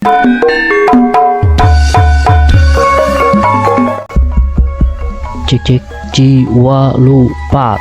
Cek cek jiwa lupa.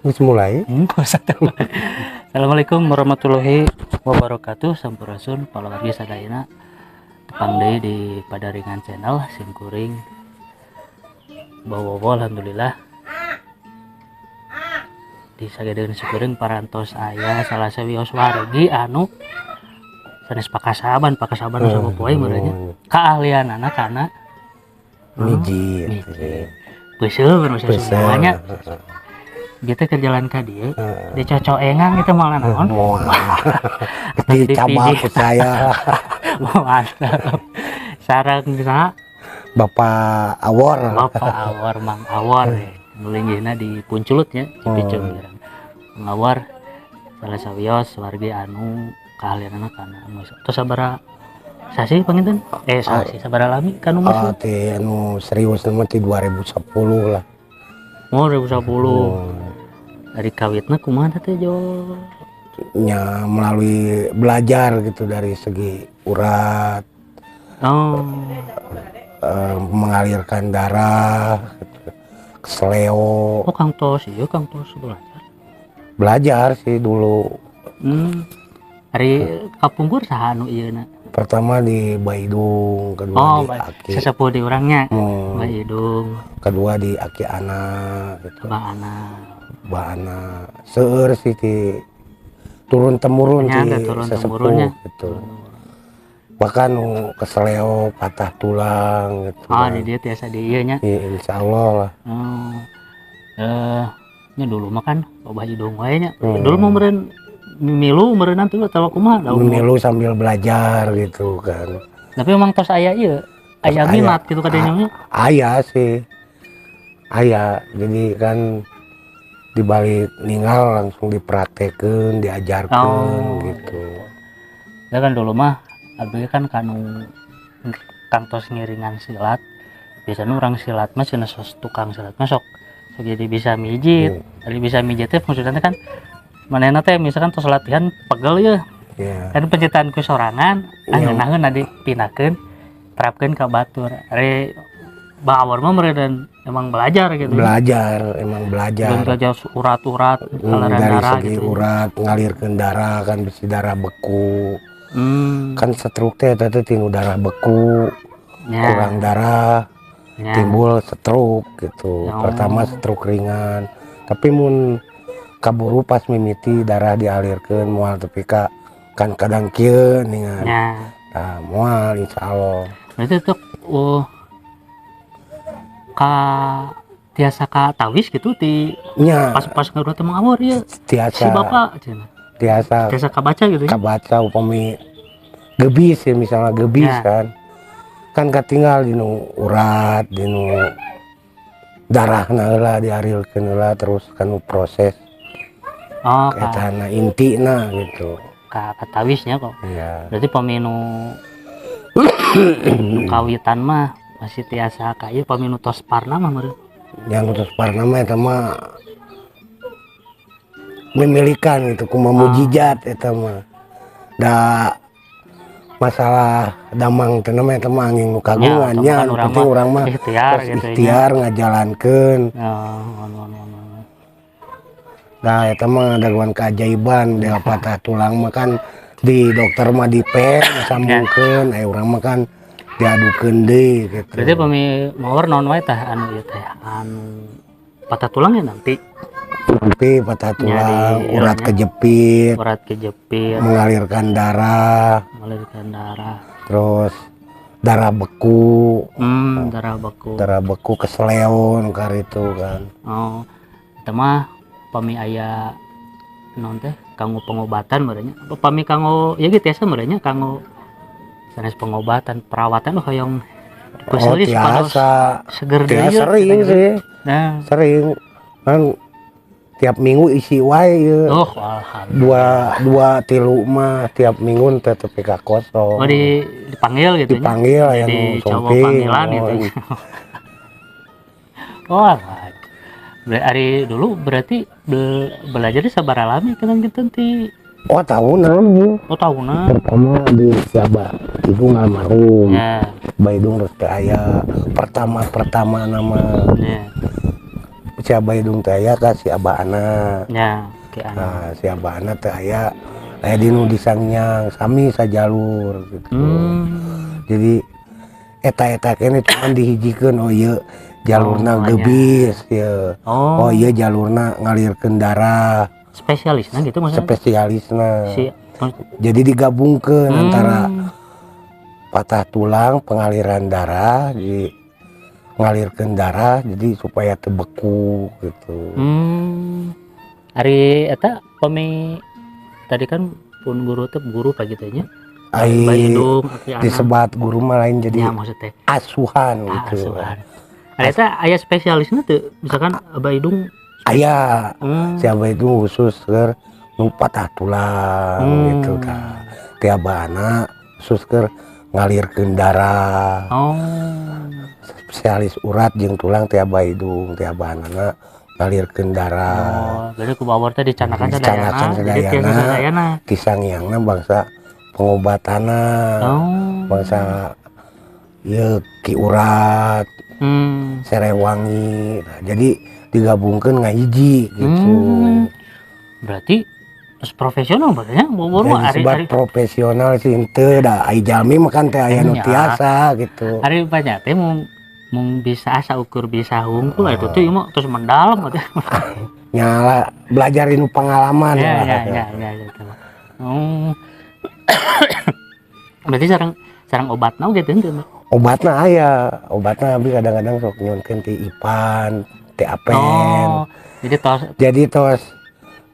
Wis mulai. Assalamualaikum warahmatullahi wabarakatuh. Sampurasun palawargi sadayana tepang deui di Padaringan Channel simkuring bawa alhamdulillah di sagedeun simkuring parantos aya salah sawios wargi anu sanes pakasaban sama poe meureunnya keahlianana kana Miji. Beuseuh namanya kita ke jalan ka dieu dicocok engang itu malah naon Dicoba ke saya mantap sareng bisa Bapak Awor. Mang Awor nulinggihna di Punculutnya Cipicung Mang Awor salah sawios wargi anu keahlianana kana tos sabaraha sasi panginten sasi sabaraha lami kanu masuk Teh anu serius nama ti 2010 lah. 2010 dari kawitna kumaha teh Jo? Ya melalui belajar gitu dari segi urat, mengalirkan darah, kesleo. Kang Tos Belajar sih dulu. Hari kapungkur saha anu ieu na? Pertama di Baidung, kedua di Aki. Sesepuh di urangnya. Baidung. Kedua di Aki Ana gitu. Ba'ana. Seueur sih ti turun temurun ti sesepuh gitu. Bahkan kesleo patah tulang gitu. Di dia tiasa di ieu nya. Iya, insyaallah lah. Nya dulu mah kan loba hidung wae nya. Dulu mah meureun milu meureunna teh tahu kumaha daun. Milu sambil belajar gitu kan. Tapi emang tos aya ieu, aya minat gitu kadenya. Aya sih. Aya. Jadi kan dibalik ninggal langsung dipraktekeun, diajarkeun gitu. Ya kan dulu mah abdi kan kanu kantos ngiringan silat. Biasanya orang silat mah cenah tukang silat mah sok jadi bisa mijit. Ari bisa mijit teh maksudna kan manehna teh misalkan tos latihan pegel ya. Kan pencitaan ku sorangan, ngeunaheun dipinahkeun, terapkeun ka batur. Ari Bawor mah meureun emang belajar gitu. Emang belajar. Belum belajar urat-urat, aliran dari darah segi gitu. Urat, ngalirkeun darah kan bisi darah beku. Kan stroke teh tinu darah beku. Kurang darah. Timbul stroke gitu. Pertama stroke ringan. Tapi mun kaburu pas mimiti darah dialirkeun moal tepi ka kan kadang kieu ningan. Nah, moal insyaallah. Berarti tuh tiasa ka tawis gitu pas ngaruh teh Mang Awor ya. Tiasa. Si bapak cenah. Tiasa kabaca gitu ya. Kabaca upami gebis ya misalnya gebis kan katinggal dinu urat, dinu darahna heula diarilkeun heula terus kanu proses. Eta intina gitu. Ka tawisnya kok. Iya. Berarti paminu kawitan mah masih tiasa ka ieu paminu tos parna mah meureun. Yang tos parna mah eta mah memilikan gitu kumaha mujizat eta mah. Da masalah damang teh mah eta mah angin nu kagungan nya penting urang mah ikhtiar ngajalankeun. Nah, eta mah daguan keajaiban da patah tulang mah kan di dokter mah dipen sambungkeun, urang mah kan diadukeun deui gitu. Berarti pami mawar naon wae tah anu ieu teh anu patah tulangnya nanti patah tulang, urat kejepit, mengalirkan darah, terus darah beku, darah beku keseleon kar itu kan. Itu mah pami aya non teh kanggo pengobatan merenya apa pami kanggo ya gitu ya merenya kanggo sanes pengobatan perawatan hoyong biasa seger deui sering sih. Sering kan tiap minggu isi wae ya. Dua tilu mah tiap minggu tetep ka kosong. Dipanggil gitu dipanggil aya nu panggilan gitu. Oh, alah. Hari dulu berarti belajar di sabar alami kan kita ti. Oh tahunan Oh tahunan. pertama di siapa ibu almarhum Ya, Baidung terus teh aya pertama nama ya, si Baidung teh aya ka si Abana. ya, kayak anu. Nah si Abana teh aya di nu disangyang sami sajalur gitu. Jadi eta kene cuman dihijikeun oh ieu jalurna gebis ya. Oh iya jalurna ngalirkeun darah. Spesialisnya gitu maksudnya. Spesialisna. Si Jadi digabungkeun antara patah tulang pengaliran darah di ngalirkeun darah jadi supaya tebeku gitu. Ari eta pemi tadi kan pun guru teh guru pagi teh nya. Ai disebat guru mah lain jadi ya, maksudnya asuhan gitu. Asuhan. Ada eta aya spesialisnya tuh misalkan Abah Idung aya si Abah itu khusus ke nu patah tulang gitu tah. Ti Abahna khusus ke ngalirkeun darah. Spesialis urat jeung tulang ti Abah Idung, ti Abahna ngalirkeun darah. Berarti ku bawor teh dicanakan sadayana. Ti sangyangna bangsa pengobatanna. Bangsa ieu ki urat. Serewangi. Nah, jadi digabungkan ngahiji gitu. Berarti terus profesional berarti bobor mah ari profesional sih henteu da ai jalmi mah kan teh aya nu tiasa gitu. Ari banyak teh mung bisa asa ukur bisa hungkul itu tuh mah terus mendalam teh. Nyala belajarin pengalaman ya gitu. Berarti sareng obatna gitu henteu. Obatna aya, obatna abi kadang-kadang sok nyunkeun ti Ipan, ti Apen. Jadi tos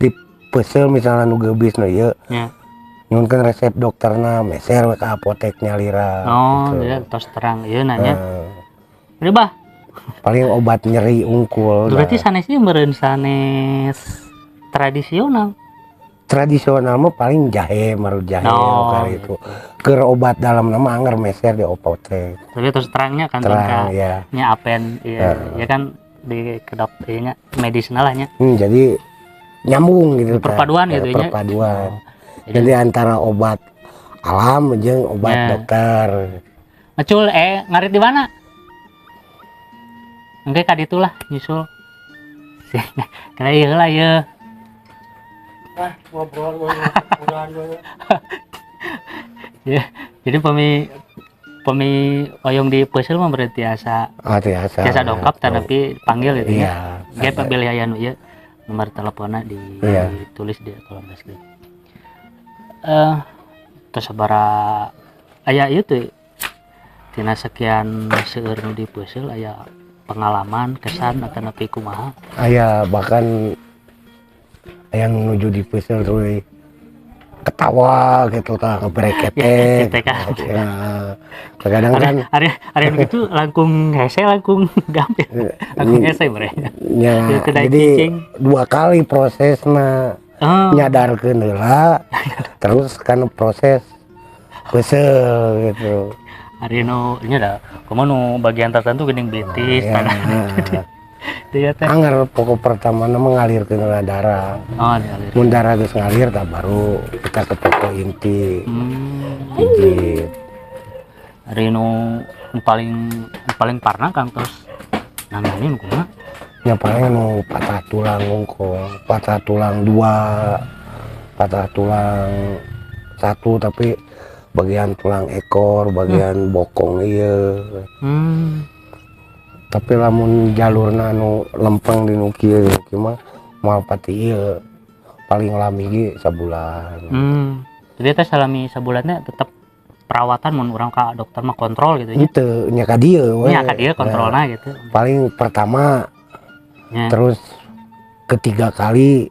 dipeusel misalnya nu geubis nu ieu. Ya. Nyunkeun resep dokterna meser we ka apotek nyalira. Gitu. Ya tos terang ieu nanya. Beri bah. Paling obat nyeri ungkul. Berarti sanesnya meureun sanes tradisional. Tradisional mah paling jahe, marut jahe kali itu. Keur obat dalam nama anggar meser di apotek. Tapi terus terangnya kan terang ya. Nya Apen ya kan di kedok nya medisinal lah nya. Jadi nyambung gitu perpaduan gitu ya. Perpaduan. Jadi antara obat alam jeung obat dokter. Ngecul ngarit di mana? Engke ka ditu lah nyusul. Kira ieu lah ieu. Ngobrol ya, jadi pemi oyong di peusel mah berarti asa dongkap tapi panggil gitu ya. Ge pamilih aya nu ieu nomor teleponnya ditulis di kolom deskripsi. Terus sabara aya ieu teh tina sekian seueur nu di peusel aya pengalaman kesan atau nepi kumaha? Aya bahkan yang menuju di peusel tuh ketawa gitu tah ngebreket ya. Kadang kan hari begitu langkung hese langkung gampil langkung hese mereka ya, jadi dua kali prosesnya nyadarkeun heula terus kan proses peusel gitu. Hari nu nya da kumaha nu bagian tertentu geuning blitis anggar pokok pertama mengalirkeun darah. Mun darah geus ngalir tah baru kita ke pokok inti. Pijit. Ari nu paling parna Kang tos nanganin kumaha? Ya paling nu patah tulang ngungkul, patah tulang 2, patah tulang 1 tapi bagian tulang ekor, bagian bokong ieu. Tapi lamun jalurna anu lempeng di nu kieu mah moal pati ieu paling lami ge sabulan. Jadi teh salami sabulannya tetap perawatan mun urang ka dokter mah kontrol gitu nya. Itu nya ka dieu we. Nya ka dieu kontrolna gitu. Paling pertama terus ketiga kali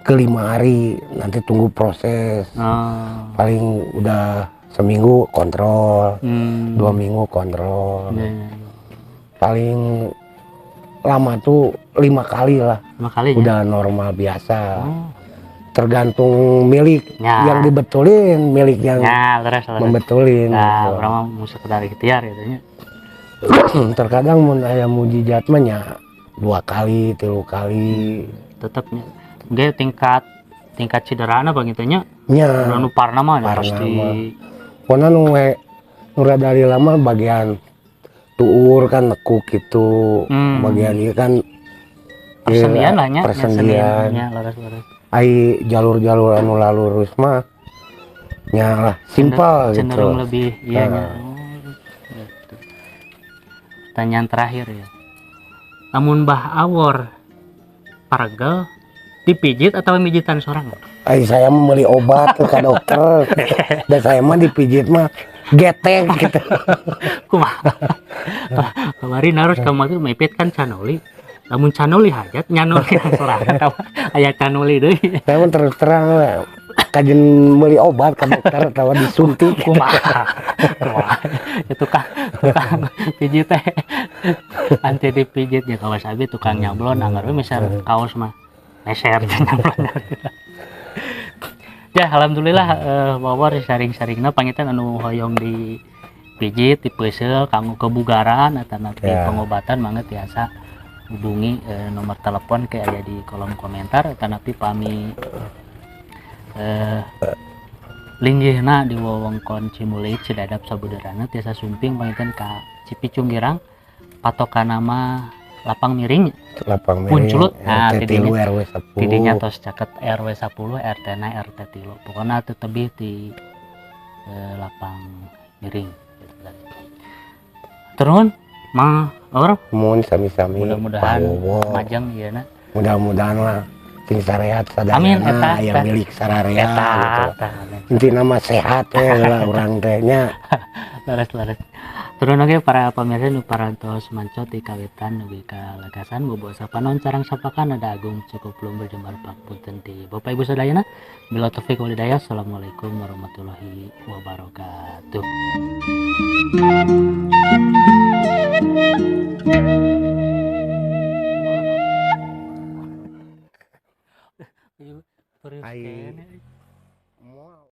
ke 5 hari nanti tunggu proses. Paling udah seminggu kontrol, 2 minggu kontrol. Paling lama tuh 5 kali lah. 5 kali udah normal biasa. Tergantung milik yang dibetulin, milik yang membetulin. Nah, orang mau sekedar ikhtiar gitu nya. terkadang mun aya mujizat mah nya 2 kali 3 kali tetapnya ge tingkat cederana bagitunya nya nu parna mah Parna pasti pokona nu rada lama bagian tuur kan nekuk gitu bagian ieu kan persendian lah nya persendian nya laras-laras ai jalur-jalur anu lurus mah nya lah simpel gitu cenderung lebih iya nya gitu. Pertanyaan terakhir ya, namun Mbah Awor paragel dipijit atau mijitan sorang? saya mau beli obat ke dokter dan saya mah dipijit mah getek gitu. Kumaha kemarin harus kamu mepet kan canoli, namun canoli hajat nyanoli sorang atau aya canoli deui. Saya mah terus terang lah kajen beli obat ke dokter atau disuntik. Kumaha itu kan tukang pijit teh anti dipijit ya kawas abi tukang nyablon anggar we misal kaos mah leser nyablon. Ya alhamdulillah Wawor sharing-sharingna pangitan anu hoyong di pijit dipeusel kanggo kebugaran atau nanti pengobatan mangga tiasa hubungi nomor telepon kayak ada di kolom komentar atau nanti pami linggihna di wewengkon Cimuleut Cidadap Sabudarana tiasa sumping pangitan ka Cipicung Girang patokan nama lapang miring Punculut nah tidinya tos caket RW 10 RT na RT 3 pokoknya itu tebih di lapang miring turun mah orang mun sami-sami mudah-mudahan majang ieu na mudah-mudahan lah sing sarehat sadayana amin eta aya milik sararea gitu eta intina mah sehat lah urang teh nya laras turun oke para pemirsa nu parantos mancot di kawitan nugi kalagasan bobo sapanon carang sapakan ada agung cukup belum berjembar papunten di Bapak Ibu sadayana bila taufik wal hidayah. Assalamualaikum warahmatullahi wabarakatuh. Ayo,